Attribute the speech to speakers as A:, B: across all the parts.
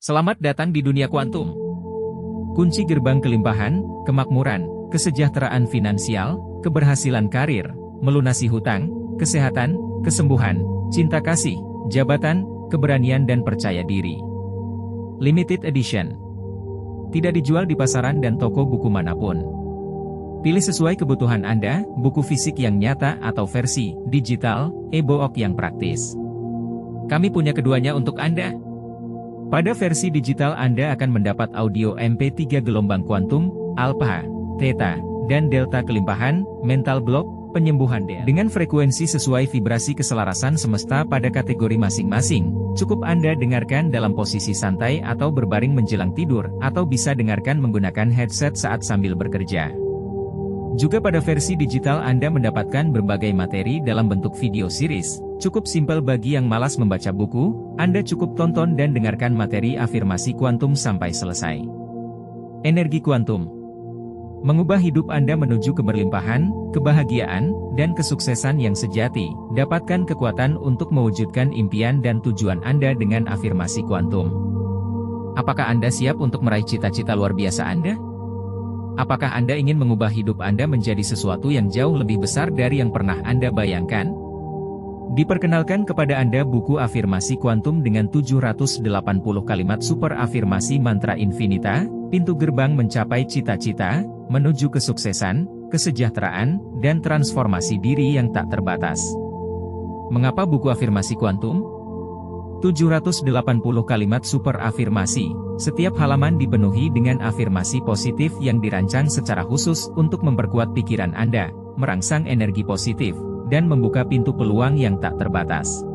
A: Selamat datang di dunia kuantum. Kunci gerbang kelimpahan, kemakmuran, kesejahteraan finansial, keberhasilan karir, melunasi hutang, kesehatan, kesembuhan, cinta kasih, jabatan, keberanian dan percaya diri. Limited Edition. Tidak dijual di pasaran dan toko buku manapun. Pilih sesuai kebutuhan Anda, buku fisik yang nyata atau versi digital, e-book yang praktis. Kami punya keduanya untuk Anda. Pada versi digital Anda akan mendapat audio MP3 gelombang kuantum, alpha, theta, dan delta kelimpahan, mental block, penyembuhan dengan frekuensi sesuai vibrasi keselarasan semesta pada kategori masing-masing. Cukup Anda dengarkan dalam posisi santai atau berbaring menjelang tidur, atau bisa dengarkan menggunakan headset saat sambil bekerja. Juga pada versi digital Anda mendapatkan berbagai materi dalam bentuk video series. Cukup simpel bagi yang malas membaca buku, Anda cukup tonton dan dengarkan materi afirmasi kuantum sampai selesai. Energi kuantum mengubah hidup Anda menuju keberlimpahan, kebahagiaan, dan kesuksesan yang sejati. Dapatkan kekuatan untuk mewujudkan impian dan tujuan Anda dengan afirmasi kuantum. Apakah Anda siap untuk meraih cita-cita luar biasa Anda? Apakah Anda ingin mengubah hidup Anda menjadi sesuatu yang jauh lebih besar dari yang pernah Anda bayangkan? Diperkenalkan kepada Anda buku afirmasi kuantum dengan 780 kalimat super afirmasi mantra infinita, pintu gerbang mencapai cita-cita, menuju kesuksesan, kesejahteraan, dan transformasi diri yang tak terbatas. Mengapa buku afirmasi kuantum? 780 kalimat super afirmasi. Setiap halaman dipenuhi dengan afirmasi positif yang dirancang secara khusus untuk memperkuat pikiran Anda, merangsang energi positif, dan membuka pintu peluang yang tak terbatas.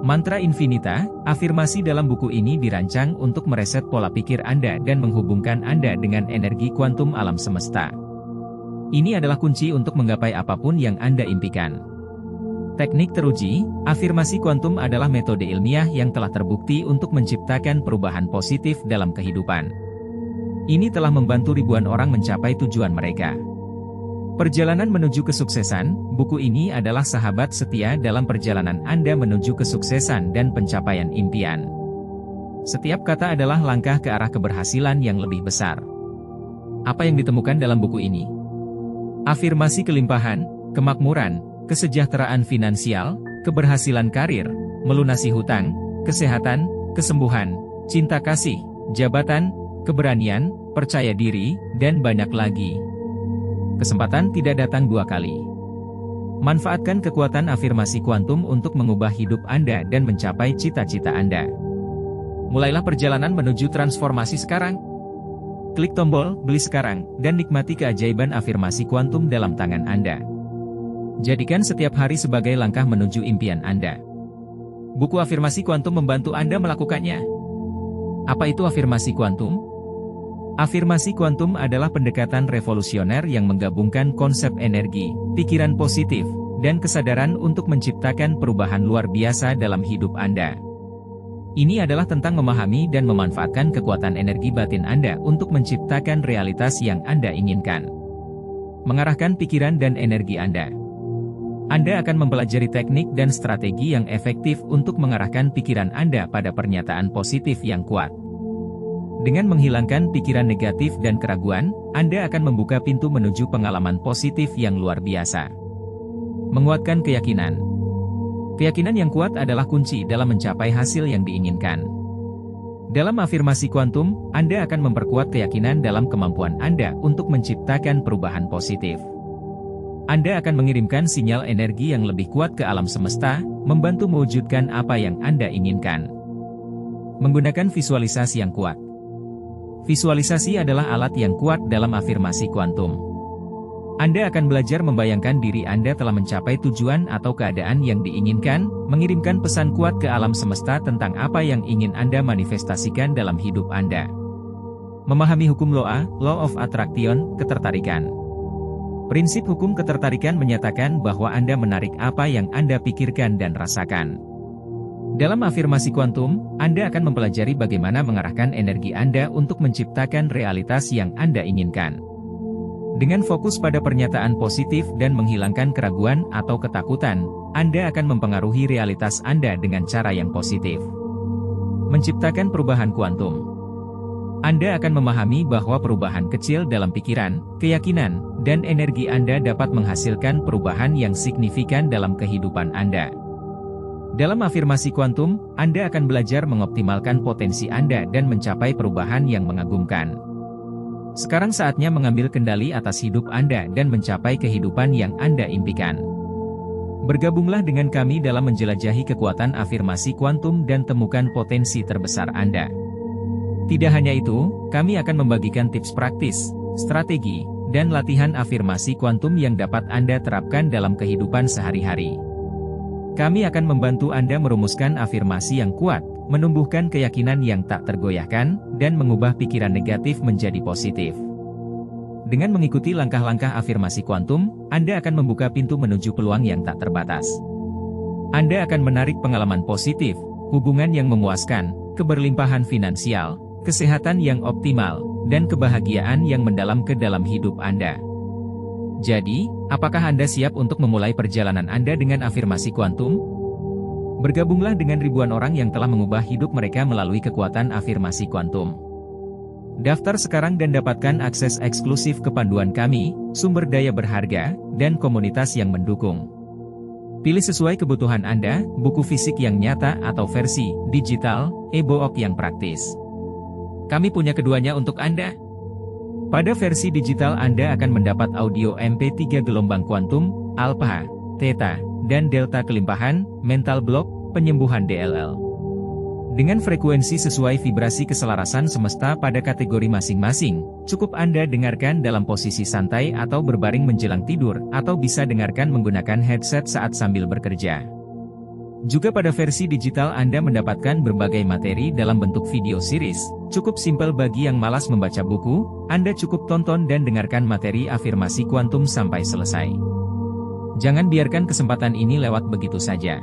A: Mantra Infinita, afirmasi dalam buku ini dirancang untuk mereset pola pikir Anda dan menghubungkan Anda dengan energi kuantum alam semesta. Ini adalah kunci untuk menggapai apapun yang Anda impikan. Teknik teruji, afirmasi kuantum adalah metode ilmiah yang telah terbukti untuk menciptakan perubahan positif dalam kehidupan. Ini telah membantu ribuan orang mencapai tujuan mereka. Perjalanan menuju kesuksesan, buku ini adalah sahabat setia dalam perjalanan Anda menuju kesuksesan dan pencapaian impian. Setiap kata adalah langkah ke arah keberhasilan yang lebih besar. Apa yang ditemukan dalam buku ini? Afirmasi kelimpahan, kemakmuran, kesejahteraan finansial, keberhasilan karir, melunasi hutang, kesehatan, kesembuhan, cinta kasih, jabatan, keberanian, percaya diri, dan banyak lagi. Kesempatan tidak datang dua kali. Manfaatkan kekuatan afirmasi kuantum untuk mengubah hidup Anda dan mencapai cita-cita Anda. Mulailah perjalanan menuju transformasi sekarang. Klik tombol beli sekarang dan nikmati keajaiban afirmasi kuantum dalam tangan Anda. Jadikan setiap hari sebagai langkah menuju impian Anda. Buku afirmasi kuantum membantu Anda melakukannya. Apa itu afirmasi kuantum? Afirmasi kuantum adalah pendekatan revolusioner yang menggabungkan konsep energi, pikiran positif, dan kesadaran untuk menciptakan perubahan luar biasa dalam hidup Anda. Ini adalah tentang memahami dan memanfaatkan kekuatan energi batin Anda untuk menciptakan realitas yang Anda inginkan. Mengarahkan pikiran dan energi Anda. Anda akan mempelajari teknik dan strategi yang efektif untuk mengarahkan pikiran Anda pada pernyataan positif yang kuat. Dengan menghilangkan pikiran negatif dan keraguan, Anda akan membuka pintu menuju pengalaman positif yang luar biasa. Menguatkan keyakinan. Keyakinan yang kuat adalah kunci dalam mencapai hasil yang diinginkan. Dalam afirmasi kuantum, Anda akan memperkuat keyakinan dalam kemampuan Anda untuk menciptakan perubahan positif. Anda akan mengirimkan sinyal energi yang lebih kuat ke alam semesta, membantu mewujudkan apa yang Anda inginkan. Menggunakan visualisasi yang kuat. Visualisasi adalah alat yang kuat dalam afirmasi kuantum. Anda akan belajar membayangkan diri Anda telah mencapai tujuan atau keadaan yang diinginkan, mengirimkan pesan kuat ke alam semesta tentang apa yang ingin Anda manifestasikan dalam hidup Anda. Memahami hukum Law of Attraction, ketertarikan. Prinsip hukum ketertarikan menyatakan bahwa Anda menarik apa yang Anda pikirkan dan rasakan. Dalam afirmasi kuantum, Anda akan mempelajari bagaimana mengarahkan energi Anda untuk menciptakan realitas yang Anda inginkan. Dengan fokus pada pernyataan positif dan menghilangkan keraguan atau ketakutan, Anda akan mempengaruhi realitas Anda dengan cara yang positif. Menciptakan perubahan kuantum. Anda akan memahami bahwa perubahan kecil dalam pikiran, keyakinan, dan energi Anda dapat menghasilkan perubahan yang signifikan dalam kehidupan Anda. Dalam afirmasi kuantum, Anda akan belajar mengoptimalkan potensi Anda dan mencapai perubahan yang mengagumkan. Sekarang saatnya mengambil kendali atas hidup Anda dan mencapai kehidupan yang Anda impikan. Bergabunglah dengan kami dalam menjelajahi kekuatan afirmasi kuantum dan temukan potensi terbesar Anda. Tidak hanya itu, kami akan membagikan tips praktis, strategi, dan latihan afirmasi kuantum yang dapat Anda terapkan dalam kehidupan sehari-hari. Kami akan membantu Anda merumuskan afirmasi yang kuat, menumbuhkan keyakinan yang tak tergoyahkan, dan mengubah pikiran negatif menjadi positif. Dengan mengikuti langkah-langkah afirmasi kuantum, Anda akan membuka pintu menuju peluang yang tak terbatas. Anda akan menarik pengalaman positif, hubungan yang memuaskan, keberlimpahan finansial, kesehatan yang optimal, dan kebahagiaan yang mendalam ke dalam hidup Anda. Jadi, apakah Anda siap untuk memulai perjalanan Anda dengan afirmasi kuantum? Bergabunglah dengan ribuan orang yang telah mengubah hidup mereka melalui kekuatan afirmasi kuantum. Daftar sekarang dan dapatkan akses eksklusif ke panduan kami, sumber daya berharga, dan komunitas yang mendukung. Pilih sesuai kebutuhan Anda, buku fisik yang nyata atau versi digital, e-book yang praktis. Kami punya keduanya untuk Anda. Pada versi digital Anda akan mendapat audio MP3 gelombang kuantum, alpha, theta, dan delta kelimpahan, mental block, penyembuhan DLL. Dengan frekuensi sesuai vibrasi keselarasan semesta pada kategori masing-masing, cukup Anda dengarkan dalam posisi santai atau berbaring menjelang tidur, atau bisa dengarkan menggunakan headset saat sambil bekerja. Juga pada versi digital Anda mendapatkan berbagai materi dalam bentuk video series. Cukup simpel bagi yang malas membaca buku, Anda cukup tonton dan dengarkan materi afirmasi kuantum sampai selesai. Jangan biarkan kesempatan ini lewat begitu saja.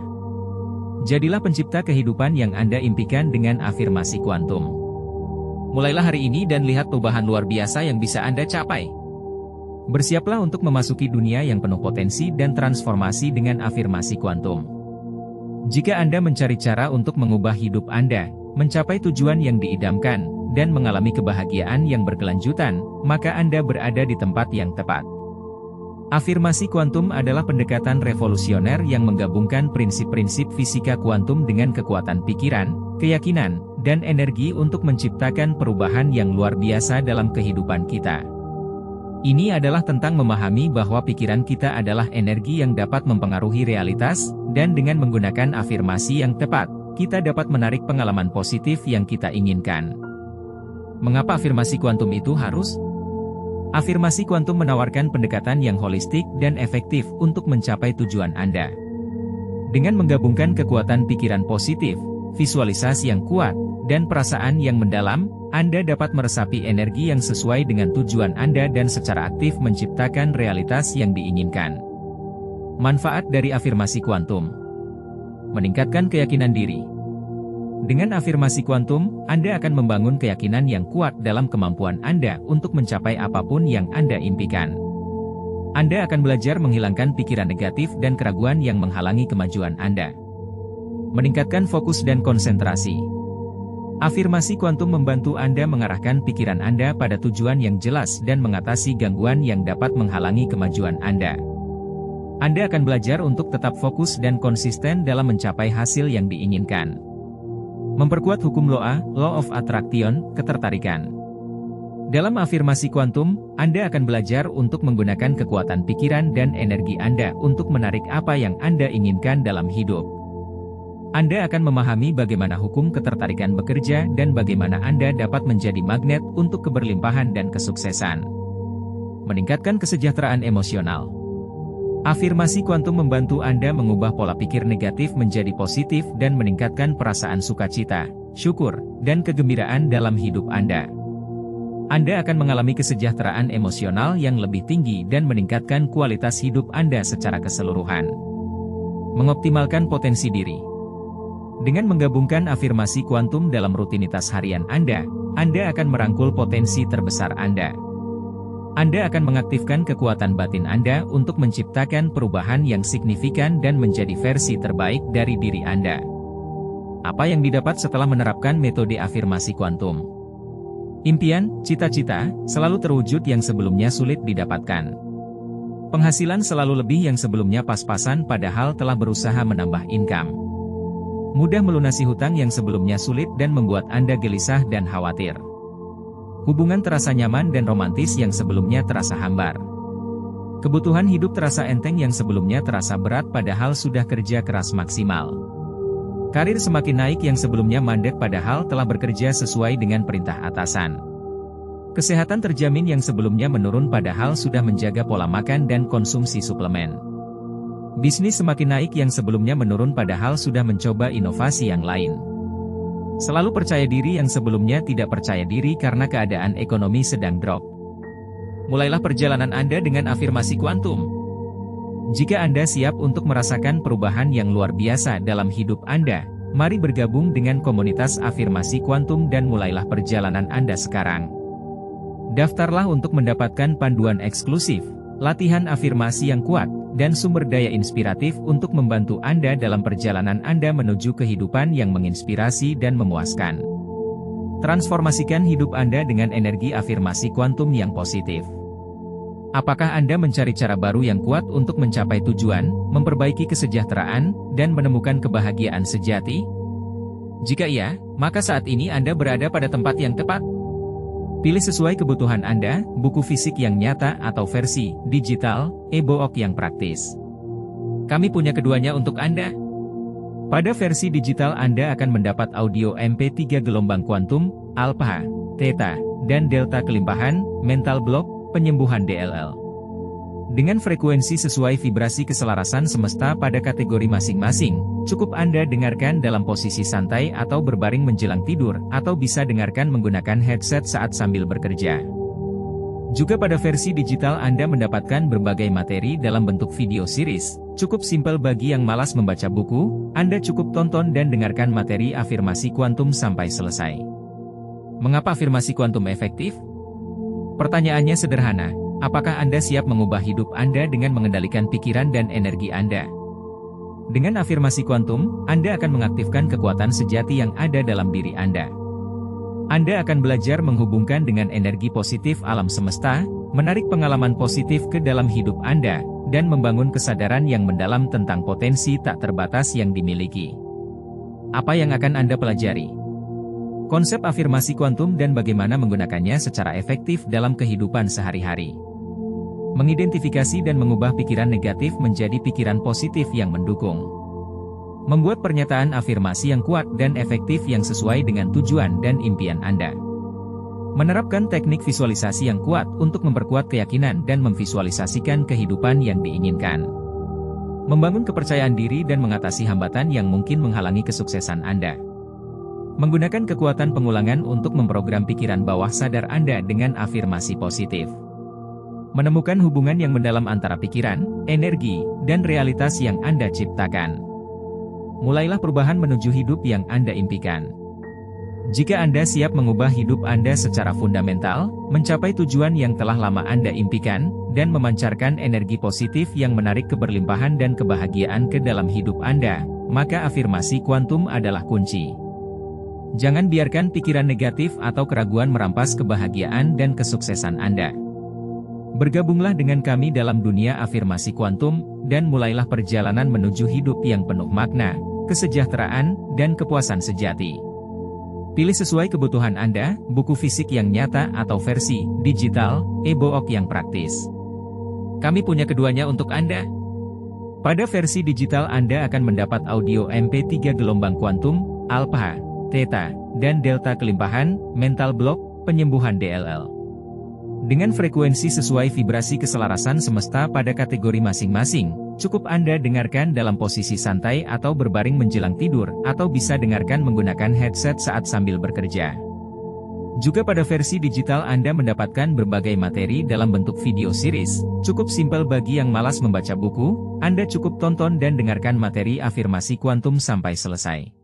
A: Jadilah pencipta kehidupan yang Anda impikan dengan afirmasi kuantum. Mulailah hari ini dan lihat perubahan luar biasa yang bisa Anda capai. Bersiaplah untuk memasuki dunia yang penuh potensi dan transformasi dengan afirmasi kuantum. Jika Anda mencari cara untuk mengubah hidup Anda, mencapai tujuan yang diidamkan, dan mengalami kebahagiaan yang berkelanjutan, maka Anda berada di tempat yang tepat. Afirmasi kuantum adalah pendekatan revolusioner yang menggabungkan prinsip-prinsip fisika kuantum dengan kekuatan pikiran, keyakinan, dan energi untuk menciptakan perubahan yang luar biasa dalam kehidupan kita. Ini adalah tentang memahami bahwa pikiran kita adalah energi yang dapat mempengaruhi realitas, dan dengan menggunakan afirmasi yang tepat, kita dapat menarik pengalaman positif yang kita inginkan. Mengapa afirmasi kuantum itu harus? Afirmasi kuantum menawarkan pendekatan yang holistik dan efektif untuk mencapai tujuan Anda. Dengan menggabungkan kekuatan pikiran positif, visualisasi yang kuat, dan perasaan yang mendalam, Anda dapat meresapi energi yang sesuai dengan tujuan Anda dan secara aktif menciptakan realitas yang diinginkan. Manfaat dari afirmasi kuantum: meningkatkan keyakinan diri. Dengan afirmasi kuantum, Anda akan membangun keyakinan yang kuat dalam kemampuan Anda untuk mencapai apapun yang Anda impikan. Anda akan belajar menghilangkan pikiran negatif dan keraguan yang menghalangi kemajuan Anda. Meningkatkan fokus dan konsentrasi. Afirmasi kuantum membantu Anda mengarahkan pikiran Anda pada tujuan yang jelas dan mengatasi gangguan yang dapat menghalangi kemajuan Anda. Anda akan belajar untuk tetap fokus dan konsisten dalam mencapai hasil yang diinginkan. Memperkuat hukum Law of Attraction, ketertarikan. Dalam afirmasi kuantum, Anda akan belajar untuk menggunakan kekuatan pikiran dan energi Anda untuk menarik apa yang Anda inginkan dalam hidup. Anda akan memahami bagaimana hukum ketertarikan bekerja dan bagaimana Anda dapat menjadi magnet untuk keberlimpahan dan kesuksesan. Meningkatkan kesejahteraan emosional. Afirmasi kuantum membantu Anda mengubah pola pikir negatif menjadi positif dan meningkatkan perasaan sukacita, syukur, dan kegembiraan dalam hidup Anda. Anda akan mengalami kesejahteraan emosional yang lebih tinggi dan meningkatkan kualitas hidup Anda secara keseluruhan. Mengoptimalkan potensi diri. Dengan menggabungkan afirmasi kuantum dalam rutinitas harian Anda akan merangkul potensi terbesar Anda. Anda akan mengaktifkan kekuatan batin Anda untuk menciptakan perubahan yang signifikan dan menjadi versi terbaik dari diri Anda. Apa yang didapat setelah menerapkan metode afirmasi kuantum? Impian, cita-cita, selalu terwujud yang sebelumnya sulit didapatkan. Penghasilan selalu lebih yang sebelumnya pas-pasan padahal telah berusaha menambah income. Mudah melunasi hutang yang sebelumnya sulit dan membuat Anda gelisah dan khawatir. Hubungan terasa nyaman dan romantis yang sebelumnya terasa hambar. Kebutuhan hidup terasa enteng yang sebelumnya terasa berat padahal sudah kerja keras maksimal. Karir semakin naik yang sebelumnya mandek padahal telah bekerja sesuai dengan perintah atasan. Kesehatan terjamin yang sebelumnya menurun padahal sudah menjaga pola makan dan konsumsi suplemen. Bisnis semakin naik yang sebelumnya menurun padahal sudah mencoba inovasi yang lain. Selalu percaya diri yang sebelumnya tidak percaya diri karena keadaan ekonomi sedang drop. Mulailah perjalanan Anda dengan afirmasi kuantum. Jika Anda siap untuk merasakan perubahan yang luar biasa dalam hidup Anda, mari bergabung dengan komunitas afirmasi kuantum dan mulailah perjalanan Anda sekarang. Daftarlah untuk mendapatkan panduan eksklusif, latihan afirmasi yang kuat, dan sumber daya inspiratif untuk membantu Anda dalam perjalanan Anda menuju kehidupan yang menginspirasi dan memuaskan. Transformasikan hidup Anda dengan energi afirmasi kuantum yang positif. Apakah Anda mencari cara baru yang kuat untuk mencapai tujuan, memperbaiki kesejahteraan, dan menemukan kebahagiaan sejati? Jika iya, maka saat ini Anda berada pada tempat yang tepat. Pilih sesuai kebutuhan Anda, buku fisik yang nyata atau versi digital, e-book yang praktis. Kami punya keduanya untuk Anda. Pada versi digital Anda akan mendapat audio MP3 gelombang kuantum, alpha, theta, dan delta kelimpahan, mental block, penyembuhan DLL. Dengan frekuensi sesuai vibrasi keselarasan semesta pada kategori masing-masing, cukup Anda dengarkan dalam posisi santai atau berbaring menjelang tidur, atau bisa dengarkan menggunakan headset saat sambil bekerja. Juga pada versi digital Anda mendapatkan berbagai materi dalam bentuk video series. Cukup simpel bagi yang malas membaca buku, Anda cukup tonton dan dengarkan materi afirmasi kuantum sampai selesai. Mengapa afirmasi kuantum efektif? Pertanyaannya sederhana, apakah Anda siap mengubah hidup Anda dengan mengendalikan pikiran dan energi Anda? Dengan afirmasi kuantum, Anda akan mengaktifkan kekuatan sejati yang ada dalam diri Anda. Anda akan belajar menghubungkan dengan energi positif alam semesta, menarik pengalaman positif ke dalam hidup Anda, dan membangun kesadaran yang mendalam tentang potensi tak terbatas yang dimiliki. Apa yang akan Anda pelajari? Konsep afirmasi kuantum dan bagaimana menggunakannya secara efektif dalam kehidupan sehari-hari. Mengidentifikasi dan mengubah pikiran negatif menjadi pikiran positif yang mendukung. Membuat pernyataan afirmasi yang kuat dan efektif yang sesuai dengan tujuan dan impian Anda. Menerapkan teknik visualisasi yang kuat untuk memperkuat keyakinan dan memvisualisasikan kehidupan yang diinginkan. Membangun kepercayaan diri dan mengatasi hambatan yang mungkin menghalangi kesuksesan Anda. Menggunakan kekuatan pengulangan untuk memprogram pikiran bawah sadar Anda dengan afirmasi positif. Menemukan hubungan yang mendalam antara pikiran, energi, dan realitas yang Anda ciptakan. Mulailah perubahan menuju hidup yang Anda impikan. Jika Anda siap mengubah hidup Anda secara fundamental, mencapai tujuan yang telah lama Anda impikan, dan memancarkan energi positif yang menarik keberlimpahan dan kebahagiaan ke dalam hidup Anda, maka afirmasi kuantum adalah kunci. Jangan biarkan pikiran negatif atau keraguan merampas kebahagiaan dan kesuksesan Anda. Bergabunglah dengan kami dalam dunia afirmasi kuantum, dan mulailah perjalanan menuju hidup yang penuh makna, kesejahteraan, dan kepuasan sejati. Pilih sesuai kebutuhan Anda, buku fisik yang nyata atau versi digital, e-book yang praktis. Kami punya keduanya untuk Anda. Pada versi digital Anda akan mendapat audio MP3 gelombang kuantum, alpha, theta, dan delta kelimpahan, mental block, penyembuhan DLL. Dengan frekuensi sesuai vibrasi keselarasan semesta pada kategori masing-masing, cukup Anda dengarkan dalam posisi santai atau berbaring menjelang tidur, atau bisa dengarkan menggunakan headset saat sambil bekerja. Juga pada versi digital Anda mendapatkan berbagai materi dalam bentuk video series. Cukup simpel bagi yang malas membaca buku, Anda cukup tonton dan dengarkan materi afirmasi kuantum sampai selesai.